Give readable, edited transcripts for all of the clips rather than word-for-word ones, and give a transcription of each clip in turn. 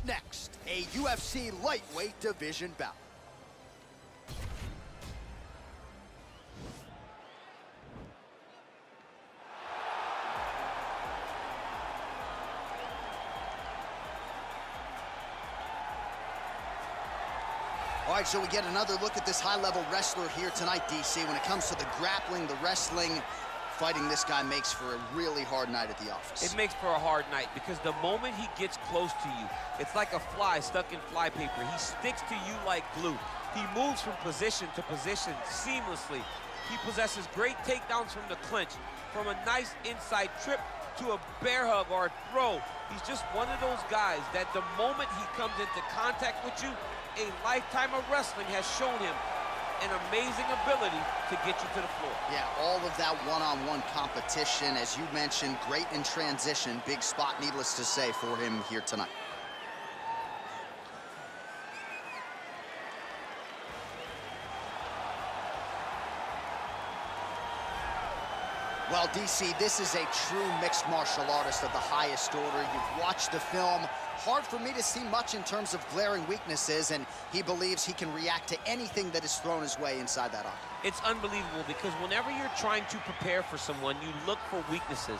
next, a UFC lightweight division bout. All right, so we get another look at this high-level wrestler here tonight, DC. When it comes to the grappling, the wrestling, fighting this guy makes for a really hard night at the office. It makes for a hard night because the moment he gets close to you, it's like a fly stuck in flypaper. He sticks to you like glue. He moves from position to position seamlessly. He possesses great takedowns from the clinch, from a nice inside trip to a bear hug or a throw. He's just one of those guys that the moment he comes into contact with you, a lifetime of wrestling has shown him an amazing ability to get you to the floor. Yeah, all of that one-on-one competition, as you mentioned, great in transition. Big spot, needless to say, for him here tonight. Well, DC, this is a true mixed martial artist of the highest order. You've watched the film. Hard for me to see much in terms of glaring weaknesses, and he believes he can react to anything that is thrown his way inside that octagon. It's unbelievable because whenever you're trying to prepare for someone, you look for weaknesses.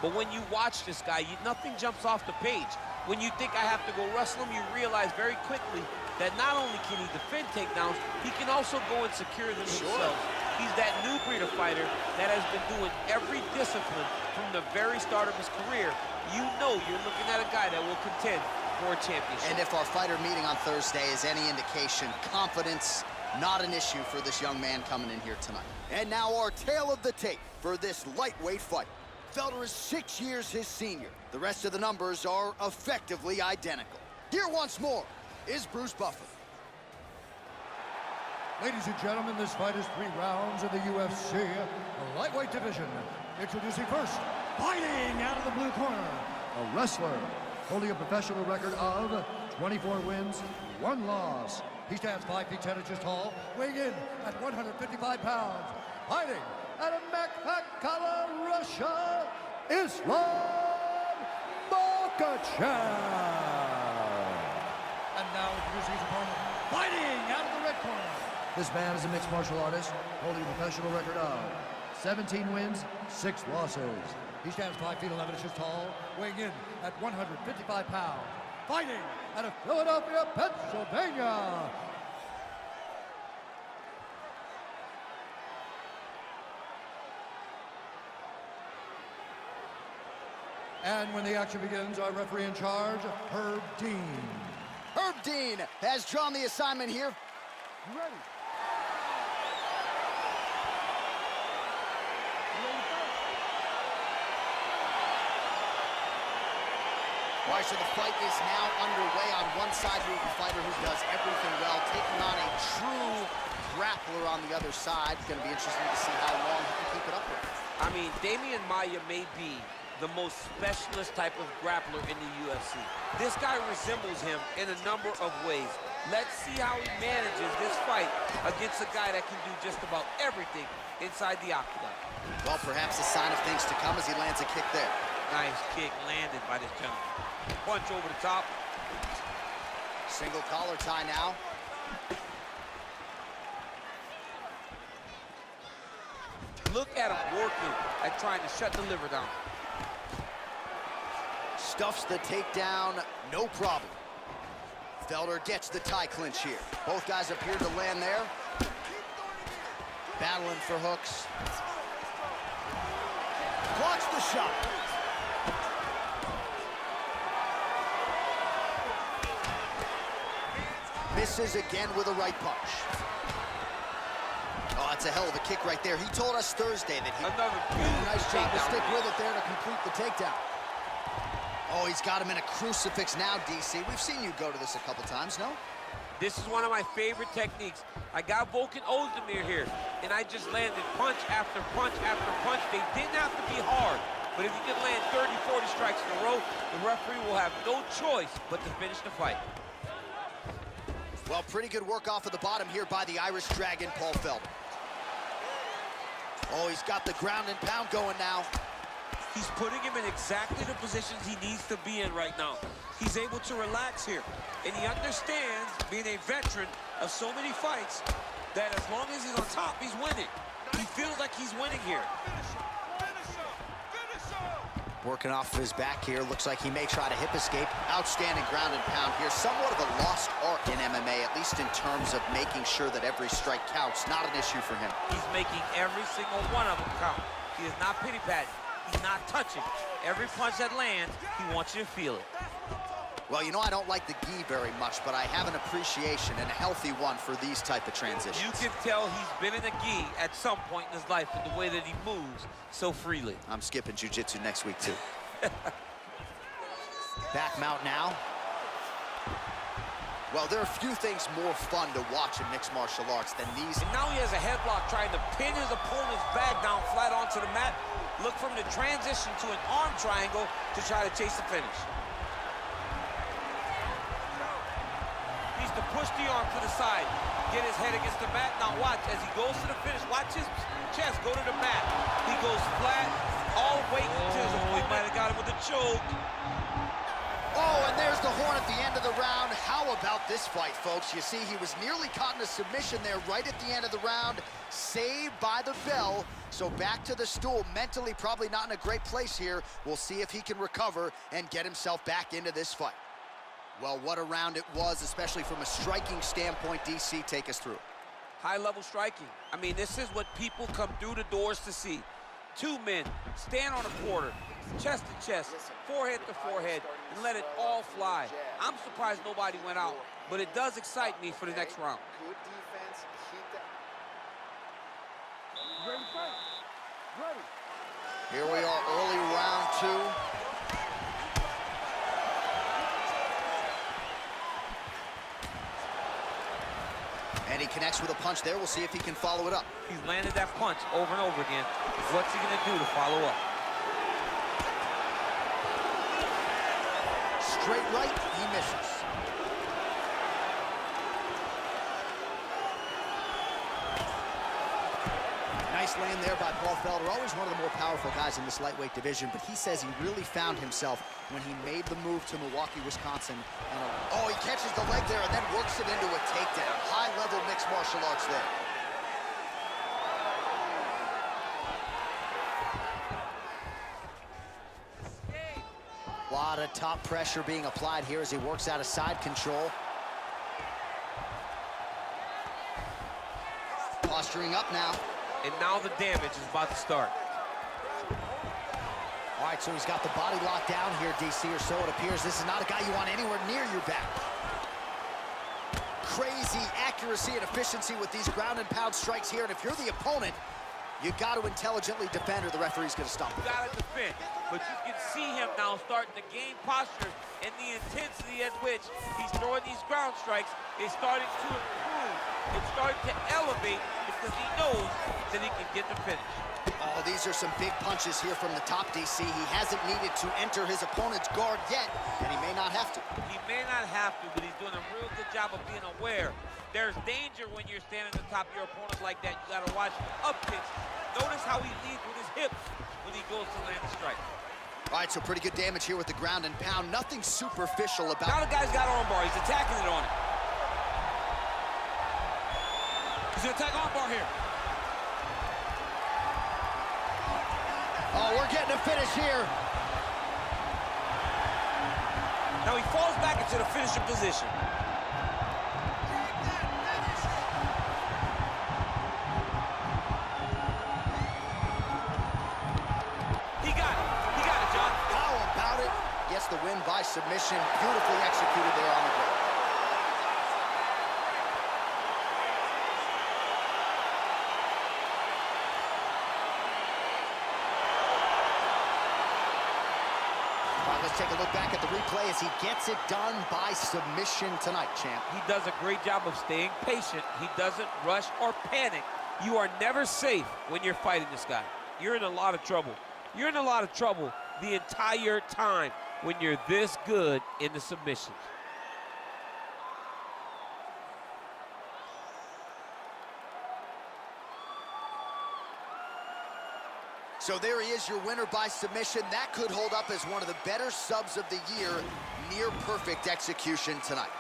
But when you watch this guy, nothing jumps off the page. When you think I have to go wrestle him, you realize very quickly that not only can he defend takedowns, he can also go and secure them himself. He's that new breed of fighter that has been doing every discipline from the very start of his career. You know you're looking at a guy that will contend for a championship. And if our fighter meeting on Thursday is any indication, confidence, not an issue for this young man coming in here tonight. And now our tale of the tape for this lightweight fight. Felder is 6 years his senior. The rest of the numbers are effectively identical. Here once more is Bruce Buffer. Ladies and gentlemen, this fight is 3 rounds in the UFC, the lightweight division. Introducing first, fighting out of the blue corner, a wrestler holding a professional record of 24 wins, 1 loss. He stands 5 feet 10 inches tall, weighing in at 155 pounds. Fighting out of Makhachev, Russia, Islam Makhachev. And now introducing his opponent, fighting out of the red corner. This man is a mixed martial artist, holding a professional record of 17 wins, 6 losses. He stands 5 feet 11 inches tall, weighing in at 155 pounds. Fighting out of Philadelphia, Pennsylvania. And when the action begins, our referee in charge, Herb Dean. Herb Dean has drawn the assignment here. Ready. All right, so the fight is now underway. On one side, we have a fighter who does everything well, taking on a true grappler on the other side. It's going to be interesting to see how long he can keep it up with. I mean, Damian Maia may be the most specialist type of grappler in the UFC. This guy resembles him in a number of ways. Let's see how he manages this fight against a guy that can do just about everything inside the octagon. Well, perhaps a sign of things to come as he lands a kick there. Nice kick landed by this gentleman. Punch over the top. Single collar tie now. Look at him working at trying to shut the liver down. Stuffs the takedown, no problem. Felder gets the tie clinch here. Both guys appear to land there. Battling for hooks. Blocks the shot. Misses again with a right punch. Oh, that's a hell of a kick right there. He told us Thursday that he Another nice job to stick here. with it there to complete the takedown. Oh, he's got him in a crucifix now, DC. We've seen you go to this a couple times, no? This is one of my favorite techniques. I got Volkan Ozdemir here, and I just landed punch after punch after punch. They didn't have to be hard, but if you can land 30, 40 strikes in a row, the referee will have no choice but to finish the fight. Well, pretty good work off of the bottom here by the Irish Dragon, Paul Felder. Oh, he's got the ground and pound going now. He's putting him in exactly the positions he needs to be in right now. He's able to relax here. And he understands, being a veteran of so many fights, that as long as he's on top, he's winning. He feels like he's winning here. Working off of his back here. Looks like he may try to hip escape. Outstanding ground and pound here. Somewhat of a lost art in MMA, at least in terms of making sure that every strike counts. Not an issue for him. He's making every single one of them count. He is not pity-patting. He's not touching. Every punch that lands, he wants you to feel it. Well, you know, I don't like the gi very much, but I have an appreciation, and a healthy one, for these type of transitions. You can tell he's been in a gi at some point in his life in the way that he moves so freely. I'm skipping jiu-jitsu next week, too. Back mount now. Well, there are few things more fun to watch in mixed martial arts than these. And now he has a headlock trying to pin his opponent's back down flat onto the mat. Look for him to transition to an arm triangle to try to chase the finish. To push the arm to the side, get his head against the mat. Now watch, as he goes to the finish, watch his chest go to the mat. He goes flat, all weight to his opponent. He might have got him with a choke. Oh, and there's the horn at the end of the round. How about this fight, folks? You see, he was nearly caught in a submission there right at the end of the round, saved by the bell. So back to the stool, mentally probably not in a great place here. We'll see if he can recover and get himself back into this fight. Well, what a round it was, especially from a striking standpoint. DC, take us through. High-level striking. I mean, this is what people come through the doors to see. Two men stand on a quarter, chest to chest, forehead to forehead, and let it all fly. I'm surprised nobody went out, but it does excite me for the next round. Good defense. Keep that. Ready, fight. Ready. Here we are, early round two. And he connects with a punch there. We'll see if he can follow it up. He's landed that punch over and over again. What's he gonna do to follow up? Straight right, he misses. Nice land there by Paul Felder. Always one of the more powerful guys in this lightweight division, but he says he really found himself when he made the move to Milwaukee, Wisconsin. And oh, he catches the leg there and then works it into a takedown. High-level mixed martial arts there. A lot of top pressure being applied here as he works out of side control. Posturing up now. And now the damage is about to start. All right, so he's got the body locked down here, DC, or so it appears. This is not a guy you want anywhere near your back. Crazy accuracy and efficiency with these ground and pound strikes here. And if you're the opponent, you got to intelligently defend or the referee's going to stop. You got to defend. But you can see him now starting to gain posture, and the intensity at which he's throwing these ground strikes is starting to improve. It's starting to elevate because he knows that he can get the finish. Oh, these are some big punches here from the top, DC. He hasn't needed to enter his opponent's guard yet, and he may not have to. He may not have to, but he's doing a real good job of being aware. There's danger when you're standing at the top of your opponent like that. You got to watch upkicks. Notice how he leads with his hips when he goes to land a strike. All right, so pretty good damage here with the ground and pound. Nothing superficial about. Now the guy's got armbar. He's attacking it on it. He's gonna attack armbar here. Oh, we're getting a finish here. Now he falls back into the finishing position. He got it, John. How about it? Gets the win by submission. Beautifully executed there on the ground. Let's take a look back at the replay as he gets it done by submission tonight, champ. He does a great job of staying patient. He doesn't rush or panic. You are never safe when you're fighting this guy. You're in a lot of trouble. You're in a lot of trouble the entire time when you're this good in the submissions. So there he is, your winner by submission. That could hold up as one of the better subs of the year. Near perfect execution tonight.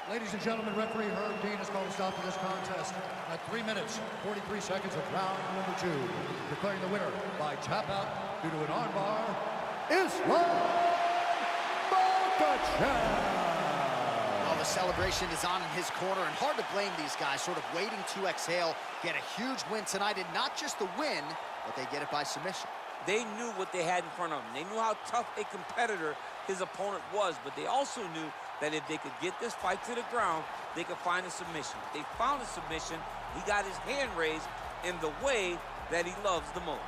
Ladies and gentlemen, referee Herb Dean has called a stop to this contest at 3 minutes, 43 seconds of round number 2. Declaring the winner by tap out due to an armbar, Makhachev. Well, the celebration is on in his corner, and hard to blame these guys, sort of waiting to exhale, get a huge win tonight, and not just the win, but they get it by submission. They knew what they had in front of them. They knew how tough a competitor his opponent was, but they also knew that if they could get this fight to the ground, they could find a submission. They found a submission. He got his hand raised in the way that he loves the most.